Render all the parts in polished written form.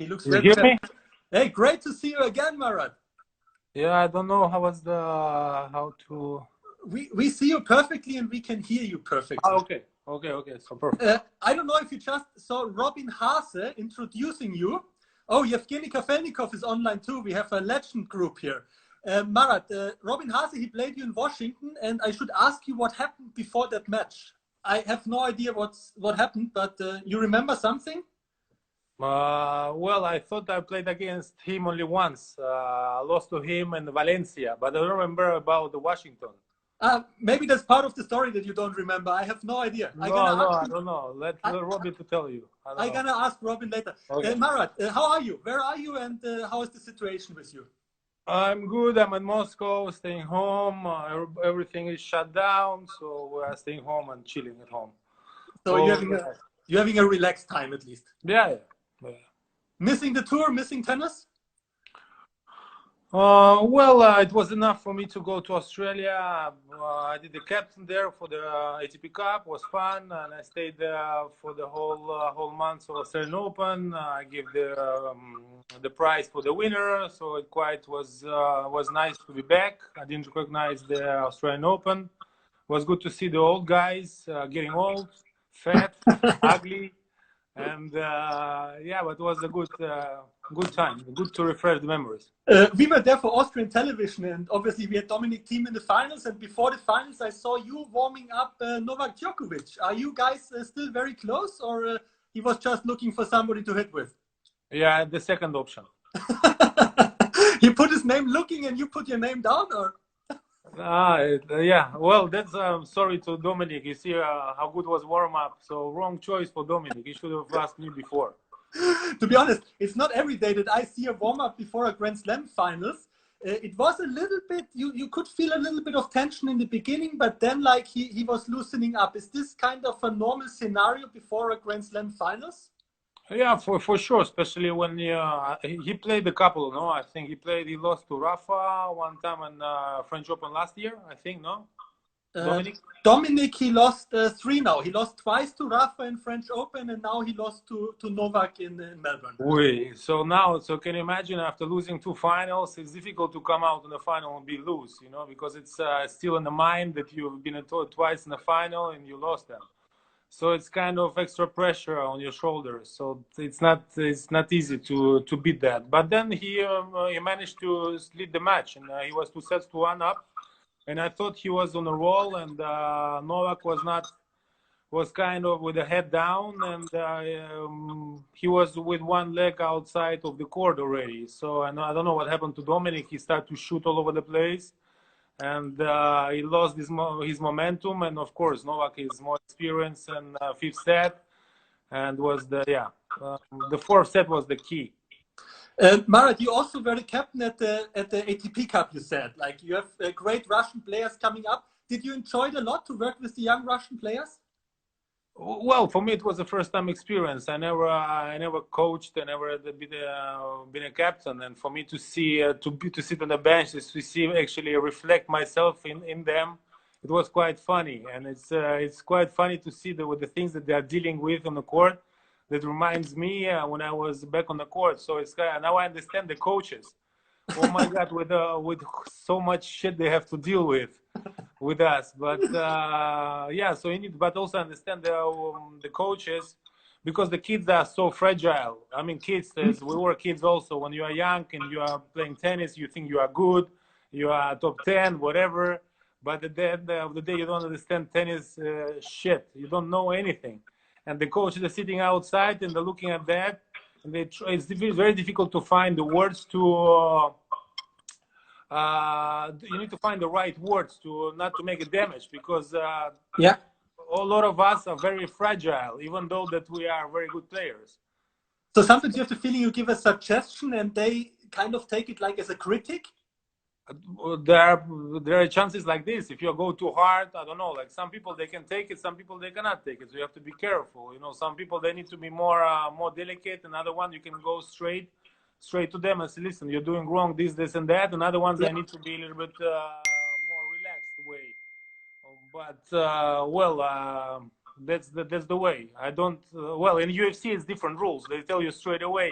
He looks You very hear me? happy. Hey, great to see you again, Marat. Yeah, I don't know how to. We see you perfectly and we can hear you perfectly. Okay. So perfect. I don't know if you just saw Robin Haase introducing you. Oh, Yevgeny Kafelnikov is online too. We have a legend group here. Marat, Robin Haase, he played you in Washington, and I should ask you what happened before that match. I have no idea what happened, but you remember something? Well, I thought I played against him only once. I lost to him in Valencia, but I don't remember about the Washington. Maybe that's part of the story that you don't remember. I have no idea. No, I don't know. Let Robin to tell you. I'm gonna ask Robin later. Okay. Marat, how are you? Where are you, and how is the situation with you? I'm good. I'm in Moscow, staying home. Everything is shut down, so we're staying home and chilling at home. So you're having a relaxed time at least. Yeah. Missing the tour, missing tennis? Well, it was enough for me to go to Australia. I did the captain there for the ATP Cup. It was fun, and I stayed there for the whole month of Australian Open. I gave the prize for the winner, so it quite was nice to be back. I didn't recognize the Australian Open. It was good to see the old guys getting old, fat, ugly. And yeah, but it was a good time, good to refresh the memories. We were there for Austrian television, and obviously we had Dominic Thiem in the finals. And before the finals, I saw you warming up Novak Djokovic. Are you guys still very close, or he was just looking for somebody to hit with? Yeah, the second option. He put his name looking, and you put your name down, or? Yeah. Well, that's sorry to Dominic. You see how good was warm up. So wrong choice for Dominic. He should have asked me before. To be honest, it's not every day that I see a warm up before a Grand Slam finals. It was a little bit. You could feel a little bit of tension in the beginning, but then like he was loosening up. Is this kind of a normal scenario before a Grand Slam finals? Yeah, for sure, especially when he played a couple, no? I think he lost to Rafa one time in French Open last year, I think, no? Dominic, he lost 3 now. He lost twice to Rafa in French Open, and now he lost to Novak in Melbourne. Oui. So can you imagine after losing 2 finals, it's difficult to come out in the final and be loose, because it's still in the mind that you've been twice in the final and you lost them. So it's kind of extra pressure on your shoulders. So it's not easy to beat that. But then he managed to lead the match, and he was 2 sets to 1 up. And I thought he was on a roll, and Novak was kind of with the head down, and he was with one leg outside of the court already. So I don't know what happened to Dominic. He started to shoot all over the place. And he lost his momentum, and of course Novak is more experienced in 5th set, and was the 4th set was the key. Marat, you also were the captain at the ATP Cup. You said like you have great Russian players coming up. Did you enjoy it a lot to work with the young Russian players? Well, for me it was a first-time experience. I never coached. I never been a captain, and for me to see to sit on the bench, to see actually reflect myself in them, it was quite funny. And it's quite funny to see with the things that they are dealing with on the court. That reminds me when I was back on the court. So it's now I understand the coaches. Oh my God, with so much shit they have to deal with us. But yeah, so you need, but also understand the coaches, because the kids are so fragile. I mean, kids, as we were kids also, when you are young and you are playing tennis, you think you are good, you are top 10, whatever. But at the end of the day, you don't understand tennis shit. You don't know anything. And the coaches are sitting outside and they're looking at that. And it's very difficult to find the words to... you need to find the right words to not to make a damage, because yeah, a lot of us are very fragile, even though that we are very good players. So sometimes you have the feeling you give a suggestion and they kind of take it like as a critic. There are chances like this. If you go too hard, I don't know, like some people they can take it, some people they cannot take it. So you have to be careful. Some people they need to be more delicate. Another one you can go straight to them and say, listen, you're doing wrong, this and that. And other ones they need to be a little bit more relaxed way. But That's the way. I don't. Well, in UFC it's different rules. They tell you straight away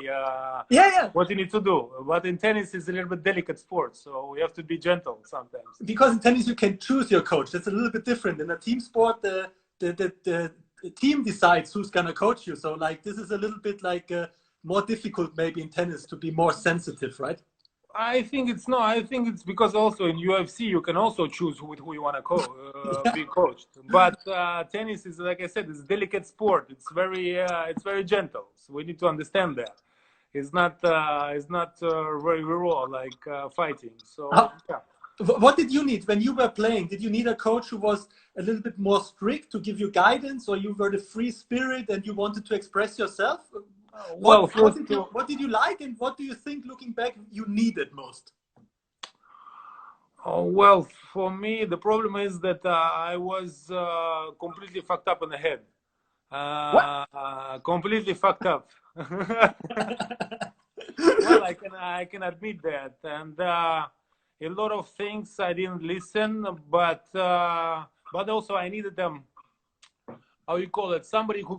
Yeah. what you need to do. But in tennis it's a little bit delicate sport, so you have to be gentle sometimes. Because in tennis you can choose your coach. That's a little bit different. In a team sport, the team decides who's gonna coach you. So like this is a little bit like more difficult maybe in tennis to be more sensitive, right? I think it's no. I think it's because also in UFC you can also choose who you want to be coached. But tennis is, like I said, it's a delicate sport. It's very gentle. So we need to understand that. It's not very raw like fighting. So yeah. What did you need when you were playing? Did you need a coach who was a little bit more strict to give you guidance, or you were the free spirit and you wanted to express yourself? Well, what did you like, and what do you think, looking back, you needed most? Well, for me, the problem is that I was completely fucked up in the head. Completely fucked up. Well, I can admit that, and a lot of things I didn't listen, but also I needed them. How you call it? Somebody who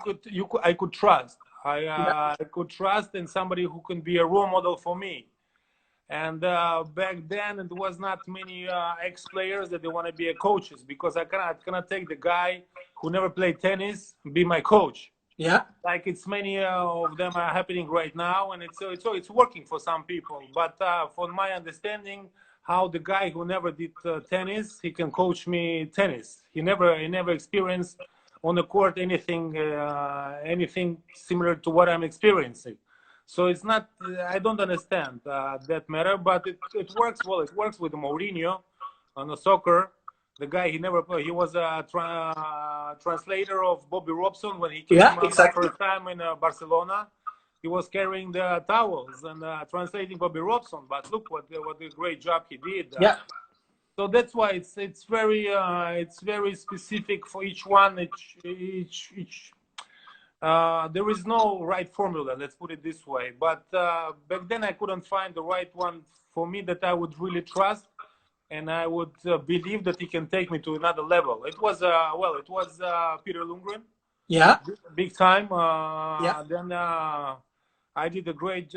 I could trust. I could trust in somebody who can be a role model for me. And back then, it was not many ex-players that they want to be coaches, because I cannot take the guy who never played tennis be my coach. Yeah, like it's many of them are happening right now, and it's working for some people. But from my understanding, how the guy who never did tennis, he can coach me tennis. He never experienced on the court anything similar to what I'm experiencing. So it's not. I don't understand that matter, but it works well. It works with Mourinho on the soccer. The guy, he was a translator of Bobby Robson when he came exactly. first time in Barcelona. He was carrying the towels and translating Bobby Robson. But look what a great job he did. Yeah. So that's why it's very specific for each one. There is no right formula. Let's put it this way. But back then I couldn't find the right one for me that I would really trust. And I would believe that he can take me to another level. It was Peter Lundgren. Yeah. Big time. Then I did a great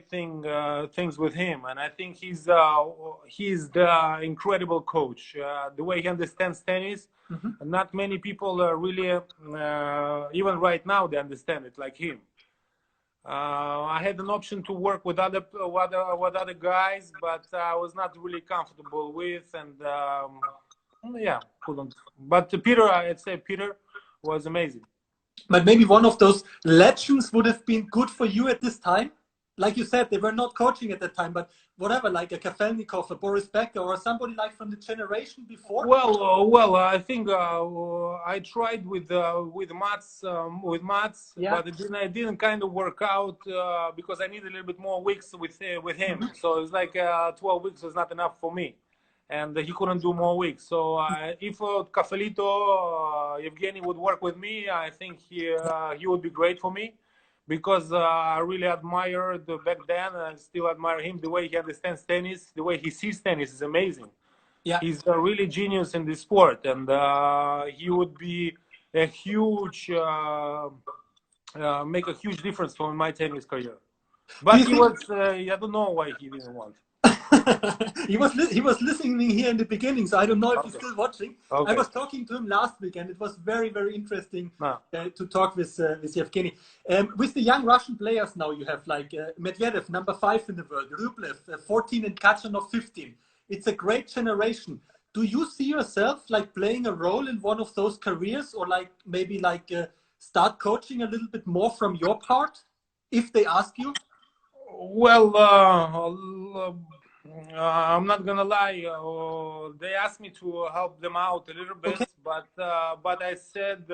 things with him, and I think he's the incredible coach. The way he understands tennis, not many people really, even right now, they understand it like him. I had an option to work with other guys, but I was not really comfortable with, and couldn't. But Peter, I'd say Peter was amazing. But maybe one of those legends would have been good for you at this time. Like you said, they were not coaching at that time, but whatever, like a Kafelnikov, a Boris Becker, or somebody like from the generation before. Well, I think I tried with Mats, but it didn't kind of work out because I needed a little bit more weeks with him. So it's like 12 weeks was not enough for me, and he couldn't do more weeks. So if Cafelito, Evgeny would work with me, I think he would be great for me. Because I really admired back then, and I still admire him. The way he understands tennis, the way he sees tennis is amazing. Yeah, he's a really genius in this sport, and he would be a huge, make a huge difference for my tennis career. But he was, I don't know why he didn't want. he was listening here in the beginning, so I don't know if he's still watching. I was talking to him last week, and it was very, very interesting to talk with Yevgeny. With the young Russian players now, you have like Medvedev, number 5 in the world, Rublev, 14, and Kachanov, 15. It's a great generation. Do you see yourself like playing a role in one of those careers, or like maybe like start coaching a little bit more from your part, if they ask you? Well, I'm not gonna lie. They asked me to help them out a little bit, but I said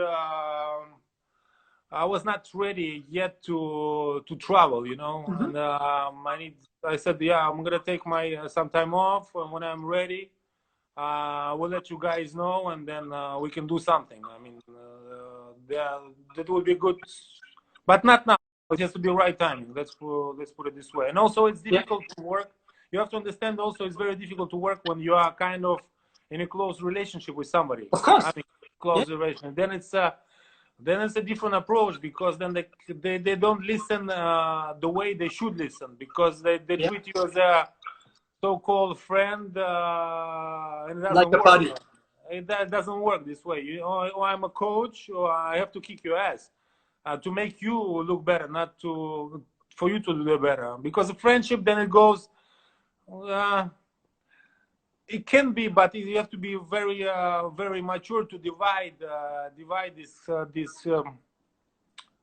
I was not ready yet to travel, you know. And I said, yeah, I'm gonna take some time off, and when I'm ready, we'll let you guys know, and then we can do something. I mean, that would be good, but not now. It has to be right timing. Let's put it this way. And also, it's difficult to work. You have to understand also it's very difficult to work when you are kind of in a close relationship with somebody. Of course. I mean, close relationship. Then it's then it's a different approach, because then they don't listen the way they should listen, because they Yeah. treat you as a so-called friend, and it Like doesn't a work. buddy. That doesn't work this way. You know, or I'm a coach, or I have to kick your ass to make you look better, not for you to do better. Because a friendship, then it goes. It can be, but you have to be very mature to divide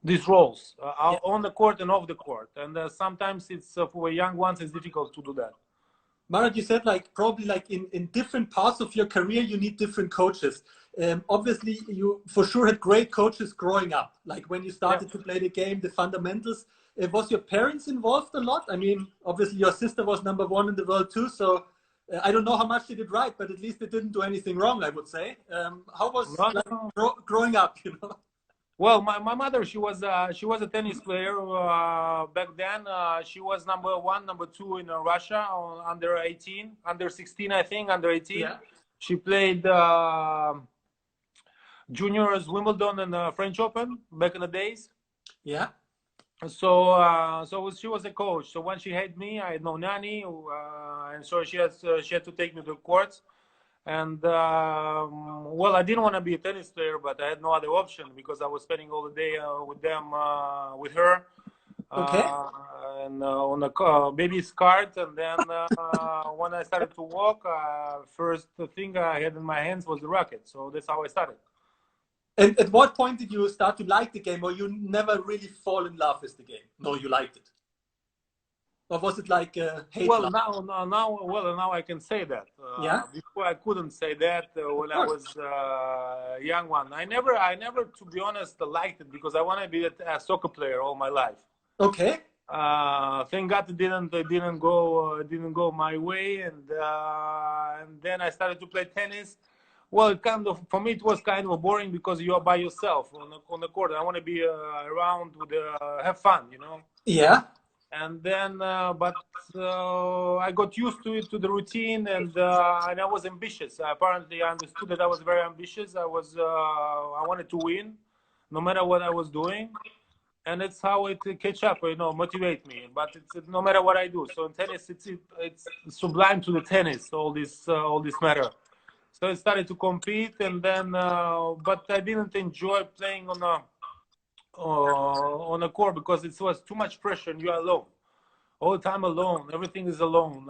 these roles Yeah. on the court and off the court. And sometimes it's for young ones, it's difficult to do that. Marat, you said like probably like in different parts of your career, you need different coaches. Obviously, you for sure had great coaches growing up. Like when you started to play the game, the fundamentals. Was your parents involved a lot? I mean, obviously your sister was #1 in the world too. So I don't know how much they did right, but at least they didn't do anything wrong, I would say. How was like, growing up? You know. Well, my mother, she was a tennis player back then. She was #1, #2 in Russia, under 18, under 16, I think, under 18. Yeah. She played juniors, Wimbledon, and French Open back in the days. Yeah. So she was a coach. So when she had me, I had no nanny, and so she had to take me to the courts. And well, I didn't want to be a tennis player, but I had no other option, because I was spending all the day with them, with her, Okay. and on a baby's cart. And then when I started to walk, first thing I had in my hands was the racket. So that's how I started. And at what point did you start to like the game, or you never really fall in love with the game? No, you liked it. Or was it like hate? Well, now I can say that. Yeah. Before I couldn't say that when I was a young one. I never, to be honest, liked it, because I want to be a soccer player all my life. Okay. Thank God it didn't go my way, and then I started to play tennis. Well, for me it was kind of boring, because you are by yourself on the court. I want to be around with have fun, you know. Yeah. And then, but I got used to it, to the routine, and I was ambitious. Apparently, I understood that I was very ambitious. I wanted to win, no matter what I was doing, and that's how it catch up, you know, motivate me. But it's no matter what I do. So in tennis, it's sublime to the tennis. All this matter. So I started to compete, and then, but I didn't enjoy playing on a court, because it was too much pressure, and you are alone all the time, alone. Everything is alone.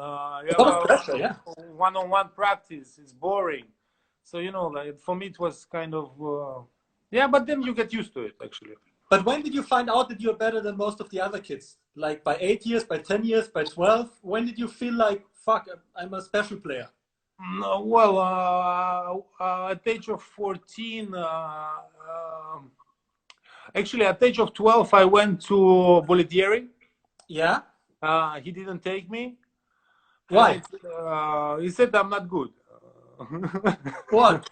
You have a pressure, yeah. One-on-one practice. It's boring. So, you know, like, for me it was kind of yeah, but then you get used to it, actually. But when did you find out that you're better than most of the other kids? Like by 8 years, by 10 years, by 12? When did you feel like, fuck, I'm a special player? No, well, at the age of 14, actually, at the age of 12, I went to Boletieri. Yeah. He didn't take me. Why? He said I'm not good. What?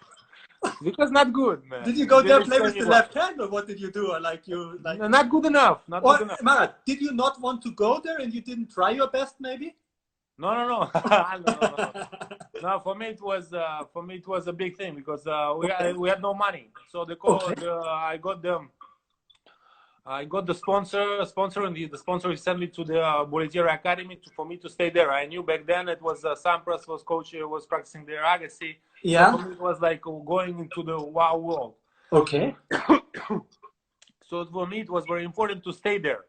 Because not good, man. Did you go there play with the left hand, or what did you do? Or like you like? Not good enough. Not good enough. Marat, did you not want to go there, and you didn't try your best, maybe? No. No, for me it was a big thing, because we had no money. So I got the sponsor, and the sponsor sent me to the Boletieri Academy for me to stay there. I knew back then it was Sampras was practicing there, Agassi. Yeah. So for me it was like going into the wow world. Okay. So for me it was very important to stay there,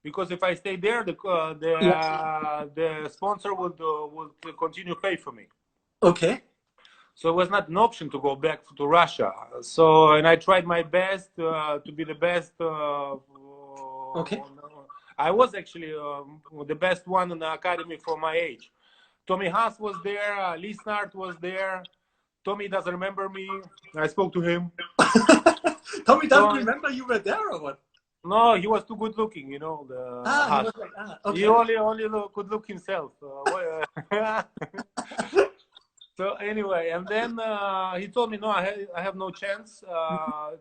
because if I stay there, the sponsor would continue pay for me. Okay. So it was not an option to go back to Russia. So, and I tried my best to be the best. Okay. I was actually the best one in the academy for my age. Tommy Haas was there. Lisnard was there. Tommy doesn't remember me. I spoke to him. Tommy doesn't remember you were there, or what? No, he was too good looking, you know. He was like, okay. He only could look himself. So anyway, and then he told me, no, I have no chance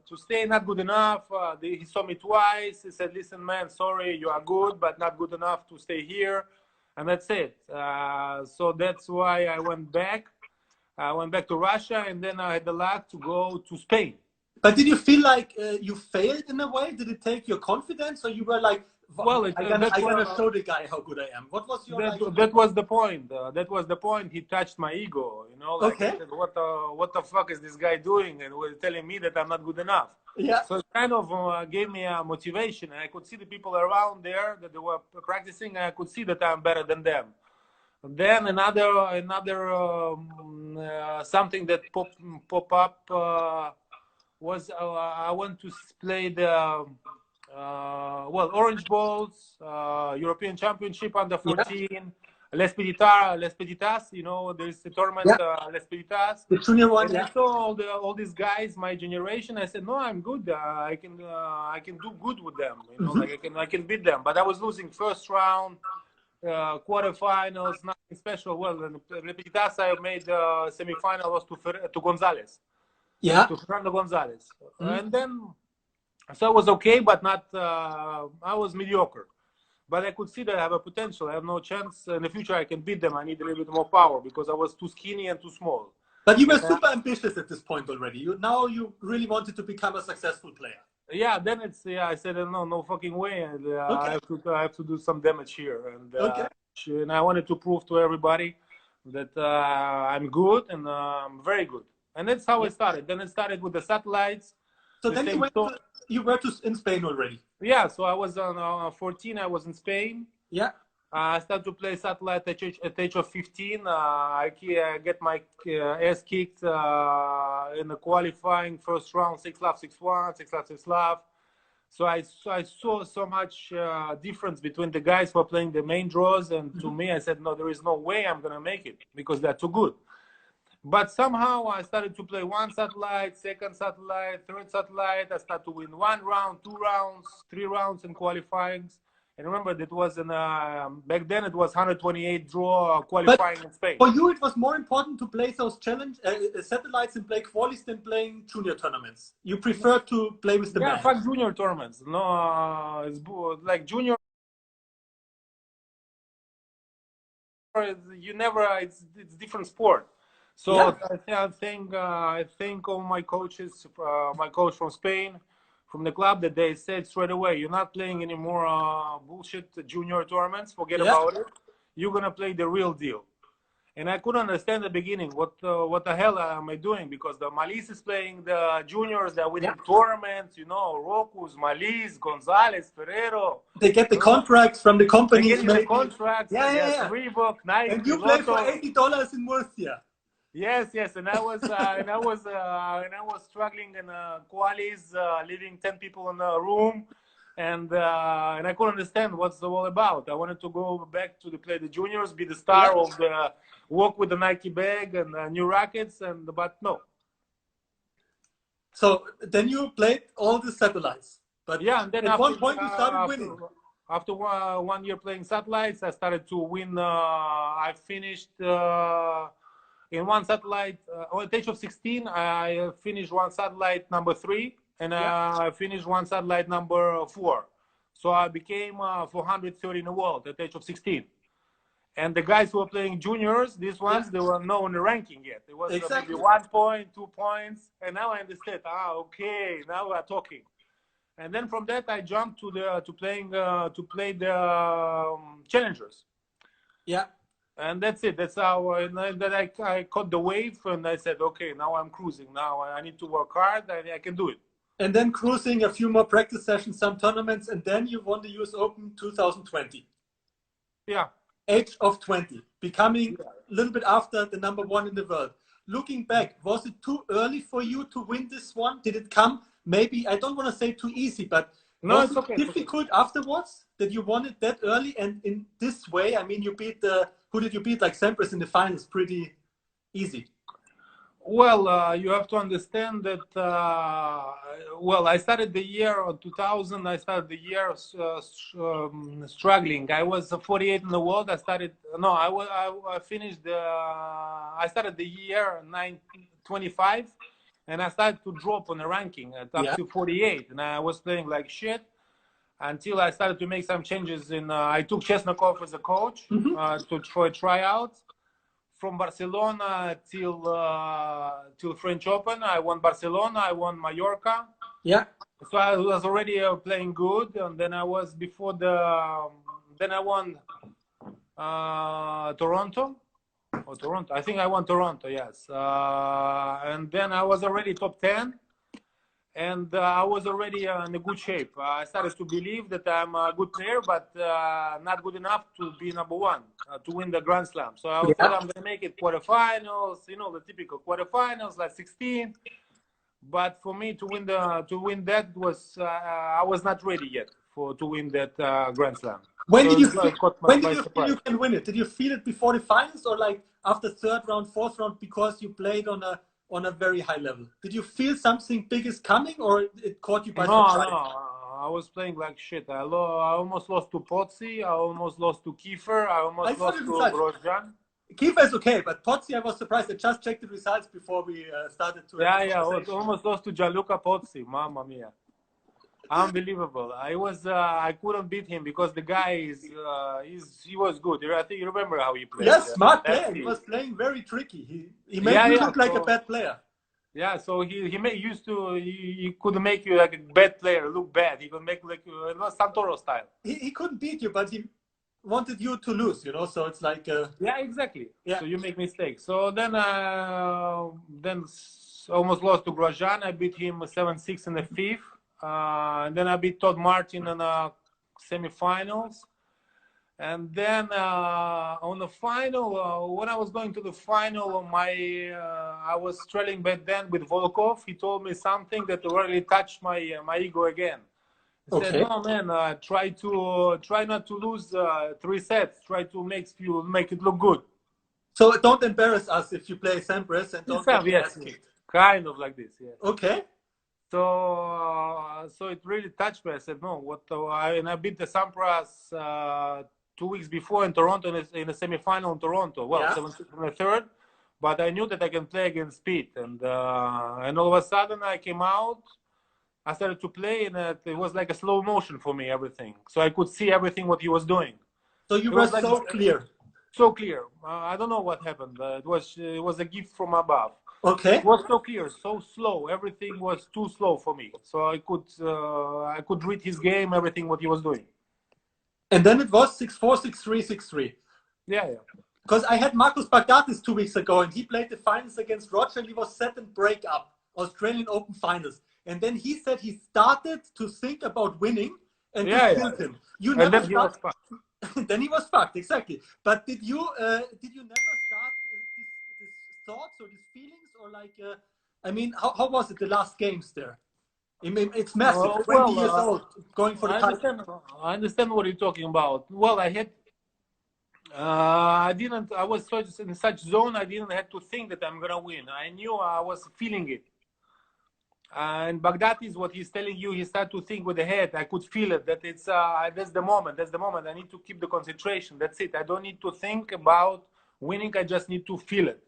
to stay, not good enough. He saw me twice. He said, listen, man, sorry, you are good, but not good enough to stay here. And that's it. So that's why I went back. I went back to Russia, and then I had the luck to go to Spain. But did you feel like you failed in a way? Did it take your confidence, or you were like, Well, I'm gonna show the guy how good I am? What was your that was the point. That was the point. He touched my ego. You know, like okay. I said, what the fuck is this guy doing? And was telling me that I'm not good enough. Yeah. So it kind of gave me a motivation, and I could see the people around there that they were practicing, and I could see that I'm better than them. Then another something that pop up was I went to play the Orange Balls, European Championship under 14, yeah. Les Petitas, you know, there's the tournament, yeah. Les Petitas. The junior one, and yeah. I saw all these guys, my generation. I said, no, I'm good. I can do good with them. You know, like I can beat them. But I was losing first round, quarterfinals, nothing special. Well, in Les Petitas, I made semifinal was to Gonzalez. Yeah. To Fernando Gonzalez. And then. So I was okay, but not. I was mediocre, but I could see that I have a potential. I have no chance in the future. I can beat them. I need a little bit more power because I was too skinny and too small. But you were super ambitious at this point already. You really wanted to become a successful player. Yeah. Then I said no fucking way, and okay. I have to do some damage here, and okay. And I wanted to prove to everybody that I'm good and I'm very good. And that's how it started. Then it started with the satellites. So then you were in Spain already. Yeah, so I was on 14. I was in Spain. Yeah. I started to play satellite at the age of 15. I get my ass kicked in the qualifying first round, 6-love, 6-1, 6-love, 6-love. So I saw so much difference between the guys who are playing the main draws, and to me, I said, no, there is no way I'm gonna make it because they're too good. But somehow I started to play one satellite, second satellite, third satellite. I started to win 1 round, 2 rounds, 3 rounds in qualifying. And remember, that was back then it was 128 draw qualifying in Spain. For you, it was more important to play those satellites and play qualies than playing junior tournaments. You prefer to play with the band. Yeah, fuck junior tournaments. No, it's like junior. You never. It's different sport. So yeah. I think all my coaches, my coach from Spain, from the club, that they said straight away, you're not playing any more bullshit junior tournaments. Forget about it. You're gonna play the real deal. And I couldn't understand at the beginning what the hell am I doing, because the Malis is playing the juniors, they're winning tournaments, you know, Rocus, Malis, Gonzalez, Ferrero. They get the contracts from the companies. They get the contracts. Yeah. Reebok, Nike, and you play for $80 in Murcia. Yes, and I was struggling in qualies, leaving 10 people in a room, and I couldn't understand what's it all about. I wanted to go back to play the juniors, be the star of the walk with the Nike bag and new rackets, but no. So then you played all the satellites, but yeah, and then at one point you started winning. After 1 year playing satellites, I started to win. I finished. In one satellite, at the age of 16, I finished one satellite number 3, and I finished one satellite number 4. So I became 430 in the world at the age of 16. And the guys who were playing juniors, these ones, they were not in the ranking yet. It was maybe 1 point, 2 points, and now I understand. Okay, now we are talking. And then from that, I jumped to play the challengers. Yeah. And that's it. That's how I caught the wave, and I said, okay, now I'm cruising. Now I need to work hard, and I can do it. And then cruising, a few more practice sessions, some tournaments, and then you won the US Open 2020. Yeah. Age of 20, becoming a little bit after the #1 in the world. Looking back, was it too early for you to win this one? Did it come, maybe, I don't want to say too easy, but was it difficult afterwards that you won it that early and in this way? I mean, you beat who did you beat? Like Sampras in the finals, pretty easy. Well, you have to understand that, I started the year 2000, I started the year struggling. I was 48 in the world. I started the year 25, and I started to drop on the ranking up to 48, and I was playing like shit until I started to make some changes I took Chesnakov as a coach for a tryout. from Barcelona till French Open. I won Barcelona. I won Mallorca. Yeah. So I was already playing good, and then I was before then I won Toronto. Oh, Toronto. I think I won Toronto. Yes. And then I was already top 10. And I was already in a good shape. I started to believe that I'm a good player, but not good enough to be number one, to win the Grand Slam. So I thought I'm going to make it quarterfinals, the typical quarterfinals, like 16. But for me to win that was I was not ready yet to win that Grand Slam. When so did you feel you can win it? Did you feel it before the finals, or like after third round, fourth round, because you played on a very high level? Did you feel something big is coming, or it caught you by surprise? No. I was playing like shit. I almost lost to Pozzi. I almost lost to Kiefer. I almost lost to Grosjean. Kiefer is okay, but Pozzi, I was surprised. I just checked the results before we started to. Yeah. I almost lost to Gianluca Pozzi. Mamma mia. Unbelievable. I couldn't beat him because the guy he was good. I think you remember how he played. Yes, smart player. He was playing very tricky. He made you look like a bad player. Yeah, so he could make you like a bad player look bad. He could make like it was Santoro style. He couldn't beat you, but he wanted you to lose. So it's like. Yeah, exactly. Yeah. So you make mistakes. So then almost lost to Grosjean. I beat him 7-6 in the fifth. And then I beat Todd Martin in the semifinals. And then on the final, when I was going to the final, I was trailing back then with Volkov. He told me something that really touched my ego again. He said, "No, man, try not to lose 3 sets. Try to make it look good. So don't embarrass us if you play Sampras and don't get yes, kind of like this. Yes. Okay. So it really touched me. I said, no, and I beat the Sampras 2 weeks before in Toronto in the semifinal in Toronto. Well, 7-6 in the third, but I knew that I can play against speed. And all of a sudden I came out, I started to play, and it was like a slow motion for me, everything. So I could see everything what he was doing. So you were so clear. So clear. I don't know what happened. It was a gift from above. Okay. It was so clear, so slow. Everything was too slow for me. So I could read his game, everything what he was doing. And then it was 6-4, 6-3, 6-3. Yeah. Because I had Marcus Baghdatis 2 weeks ago, and he played the finals against Roger, and he was set and break up, Australian Open finals. And then he said he started to think about winning, and it killed him. You never then he was fucked. Then he was fucked, exactly. But did you never start this thoughts or these feelings, or like? I mean, how was it the last games there? I mean, it's massive. 20 years old, going for the title. I understand what you're talking about. Well, I had. I was in such zone. I didn't have to think that I'm gonna win. I knew I was feeling it. And Baghdatis, what he's telling you, he started to think with the head. I could feel it. That it's that's the moment. That's the moment. I need to keep the concentration. That's it. I don't need to think about winning. I just need to feel it.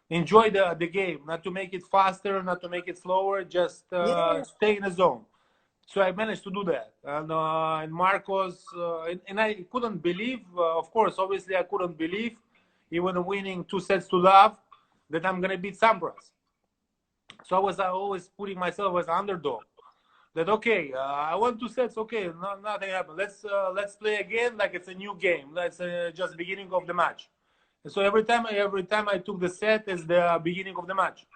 Enjoy the game. Not to make it faster, not to make it slower. Just stay in the zone. So I managed to do that. And Marcos, and I couldn't believe. Of course, obviously, I couldn't believe, even winning 2 sets to love, that I'm gonna beat Sampras. So I was always putting myself as underdog. That okay, I won 2 sets. Okay, nothing happened. Let's play again like it's a new game. Let's just beginning of the match. And so every time I took the set as the beginning of the match,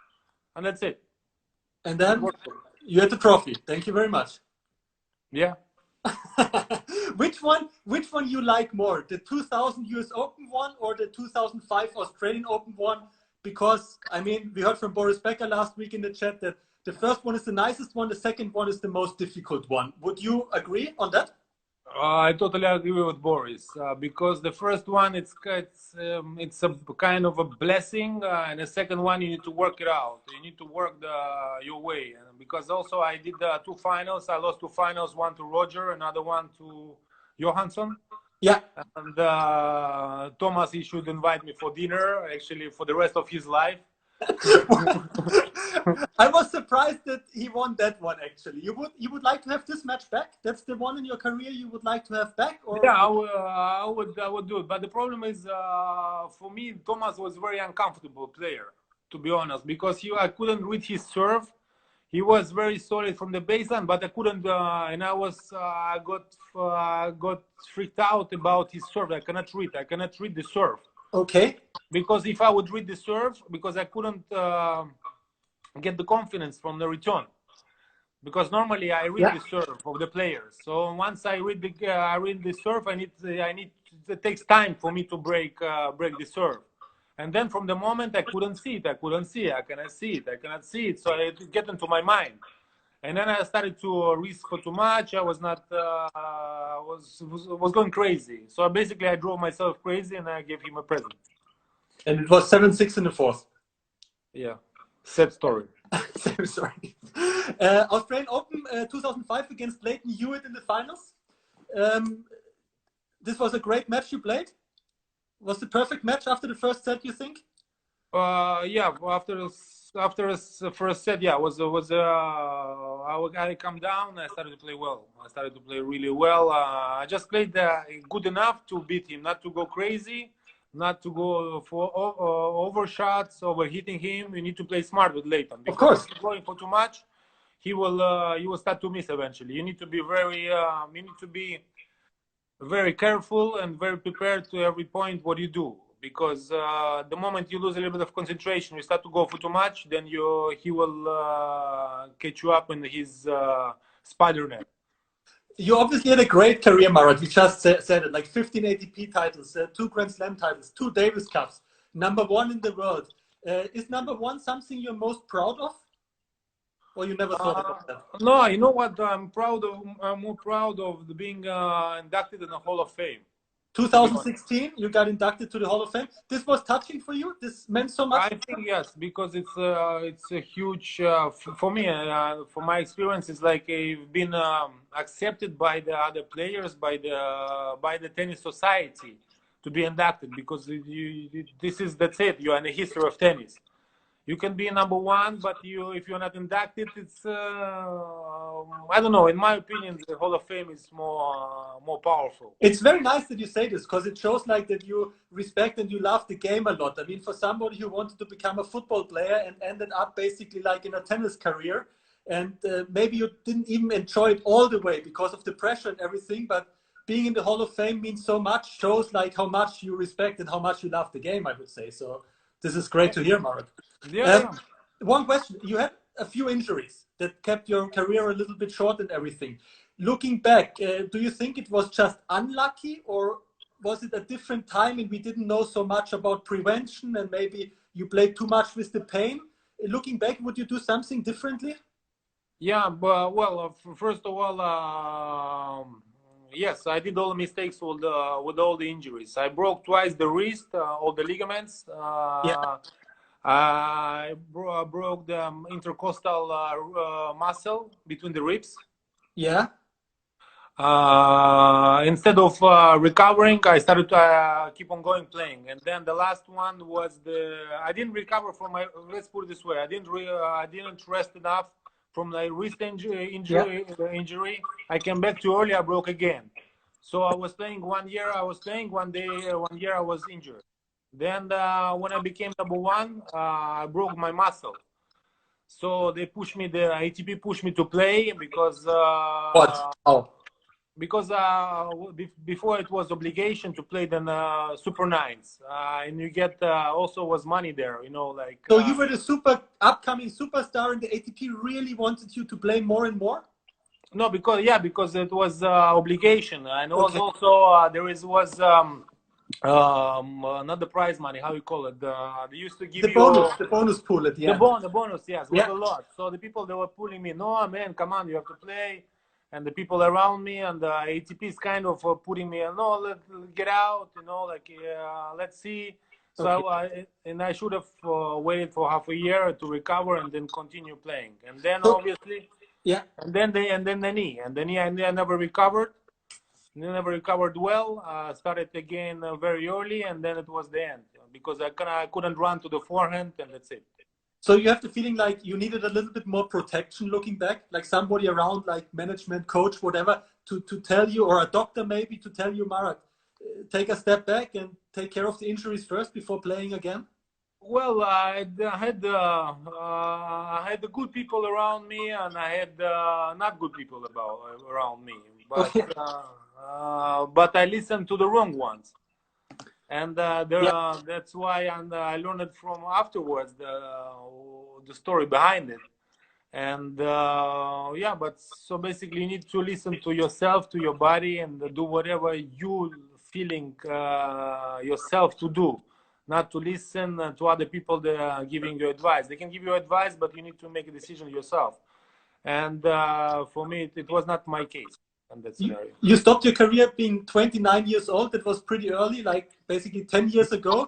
and that's it. And then you had the trophy. Thank you very much. Yeah. Which one you like more? The 2000 US Open one or the 2005 Australian Open one? Because, I mean, we heard from Boris Becker last week in the chat that the first one is the nicest one, the second one is the most difficult one. Would you agree on that? I totally agree with Boris because the first one it's a kind of a blessing, and the second one you need to work it out. You need to work your way. And because also I did 2 finals. I lost 2 finals, one to Roger, another one to Johansson. Yeah. And Thomas, he should invite me for dinner, actually, for the rest of his life. I was surprised that he won that one. Actually, you would like to have this match back? That's the one in your career you would like to have back, or Yeah, I would do it. But the problem is, for me, Thomas was very uncomfortable player, to be honest, because I couldn't read his serve. He was very solid from the baseline, but I couldn't, and I got freaked out about his serve. I cannot read the serve, okay? because if I would read the serve, because I couldn't get the confidence from the return. Because normally I read the serve of the players. So once I read the serve, it takes time for me to break the serve. And then from the moment I couldn't see it, I cannot see it. So it get into my mind. And then I started to risk for too much. I was not was going crazy. So basically I drove myself crazy and I gave him a present. And it was 7-6 in the fourth. Yeah, sad story. Sorry. Australian Open 2005 against Leighton Hewitt in the finals. This was a great match you played. Was the perfect match after the first set, you think? Yeah, after the first set, yeah, I come down. I started to play well. I started to play really well. I just played good enough to beat him, not to go crazy, not to go for overshots, overhitting him. You need to play smart with Leighton. Of course. If you're going for too much, he will start to miss eventually. You need to be very careful and very prepared to every point what you do, because the moment you lose a little bit of concentration, you start to go for too much, then he will catch you up in his spider net. You obviously had a great career, Marat. You just said it, like 15 ATP titles, 2 Grand Slam titles, 2 Davis Cups, #1 in the world. Is #1 something you're most proud of? Or you never thought about that? No, you know what? I'm more proud of being inducted in the Hall of Fame. 2016, you got inducted to the Hall of Fame. This was touching for you? This meant so much? I think yes, because it's a huge for me. For my experience, it's like I've been accepted by the other players, by the tennis society, to be inducted, because that's it. You are in the history of tennis. You can be #1, but if you're not inducted, it's I don't know. In my opinion, the Hall of Fame is more powerful. It's very nice that you say this, because it shows like that you respect and you love the game a lot. I mean, for somebody who wanted to become a football player and ended up basically like in a tennis career, and maybe you didn't even enjoy it all the way because of the pressure and everything, but being in the Hall of Fame means so much, shows like how much you respect and how much you love the game, I would say. So this is great to hear, Marat. Yeah. One question. You had a few injuries that kept your career a little bit short and everything. Looking back, do you think it was just unlucky, or was it a different time and we didn't know so much about prevention and maybe you played too much with the pain? Looking back, would you do something differently? Yeah, but well, first of all, yes, I did all the mistakes with all the injuries. I broke twice the wrist, all the ligaments. I broke the intercostal muscle between the ribs. Yeah. Instead of recovering, I started to keep on going playing, and then the last one was I didn't recover from my. Let's put it this way: I didn't rest enough from my wrist injury. I came back too early. I broke again. So I was playing 1 year. I was playing 1 year. I was injured. Then when I became #1, I broke my muscle. So they pushed me. The ATP pushed me to play because. What? Oh. Because before it was obligation to play the Super Nines, and you get also was money there, like. So you were the upcoming superstar, and the ATP really wanted you to play more and more. No, because it was obligation, and also there was not the prize money. How you call it? They used to give the bonus pool at the end. The bonus, yes, was a lot. So the people that were pulling me, no man, come on, you have to play. And the people around me and the ATP is kind of putting me, no, let's get out, like let's see. So I should have waited for half a year to recover and then continue playing. And then obviously, and then the knee, I never recovered. Never recovered well. Started again very early, and then it was the end because I couldn't run to the forehand, and that's it. So you have the feeling like you needed a little bit more protection looking back, like somebody around, like management, coach, whatever, to tell you, or a doctor maybe, to tell you, Marat, take a step back and take care of the injuries first before playing again? Well, I had the good people around me, and I had not good people around me. But Okay. but I listened to the wrong ones, and Yeah. that's why. And I learned it from afterwards the story behind it. And yeah, but so basically, you need to listen to yourself, to your body, and do whatever you feeling yourself to do, not to listen to other people that are giving you advice. They can give you advice, but you need to make a decision yourself. And for me, it was not my case in that scenario. You stopped your career being 29 years old. That was pretty early, like basically 10 years ago.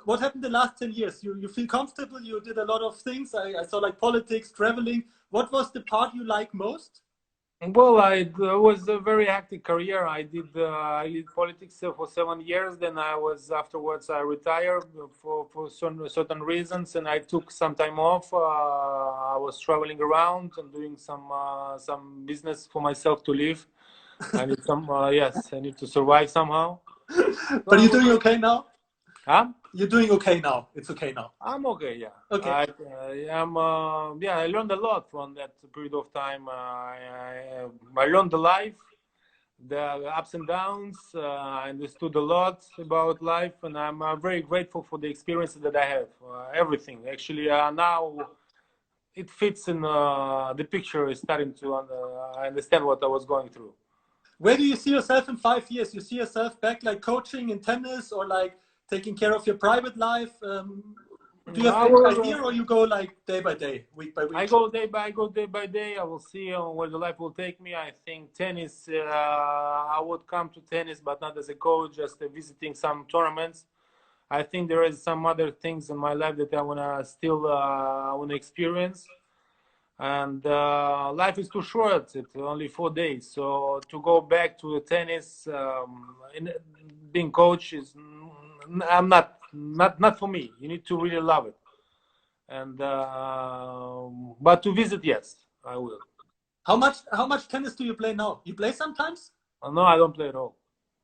What happened the last 10 years? You feel comfortable? You did a lot of things. I saw like politics, traveling. What was the part you like most? Well, it was a very active career. I did politics for 7 years. Then afterwards I retired for certain reasons, and I took some time off. I was traveling around and doing some business for myself to live. I need some yes, I need to survive somehow. So But I you're was, doing okay now? huh? You're doing okay now. It's okay now. I'm okay, yeah. Okay. I learned a lot from that period of time. I learned the life, the ups and downs. I understood a lot about life, and I'm very grateful for the experiences that I have. Everything, actually, now it fits in the picture. Is starting to I understand what I was going through. Where do you see yourself in 5 years? You see yourself back like coaching in tennis or like taking care of your private life? Do you have any idea, or you go like day by day, week by week? I go day by day. I will see where the life will take me. I think tennis. I would come to tennis, but not as a coach, just visiting some tournaments. I think there is some other things in my life that I wanna experience. And life is too short. It's only 4 days. So to go back to the tennis, being coach is, I'm not for me. You need to really love it. And but to visit, yes, I will. How much tennis do you play now? You play sometimes? No, I don't play at all.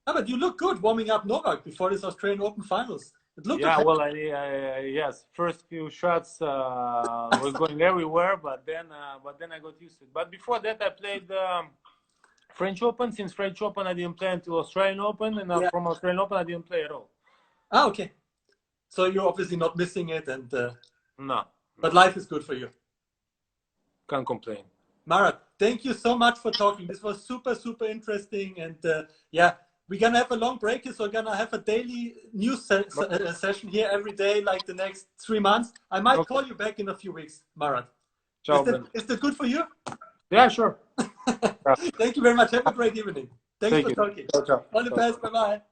No, but you look good warming up Novak before this Australian Open finals. It looked Yeah, okay. well, yes, first few shots was going everywhere, but then I got used to it. But before that, I played French Open. Since French Open, I didn't play until Australian Open, and Yeah. from Australian Open, I didn't play at all. Ah, okay. So you're obviously not missing it, and No, but life is good for you. can't complain. Marat, thank you so much for talking. This was super, super interesting. And yeah, we're going to have a long break here. So we're going to have a daily news session here every day, like the next 3 months. I might call you back in a few weeks, Marat. Ciao, is that good for you? Yeah, sure. Thank you very much. Have a great evening. Thanks for talking. Ciao, ciao. All the best. Bye-bye.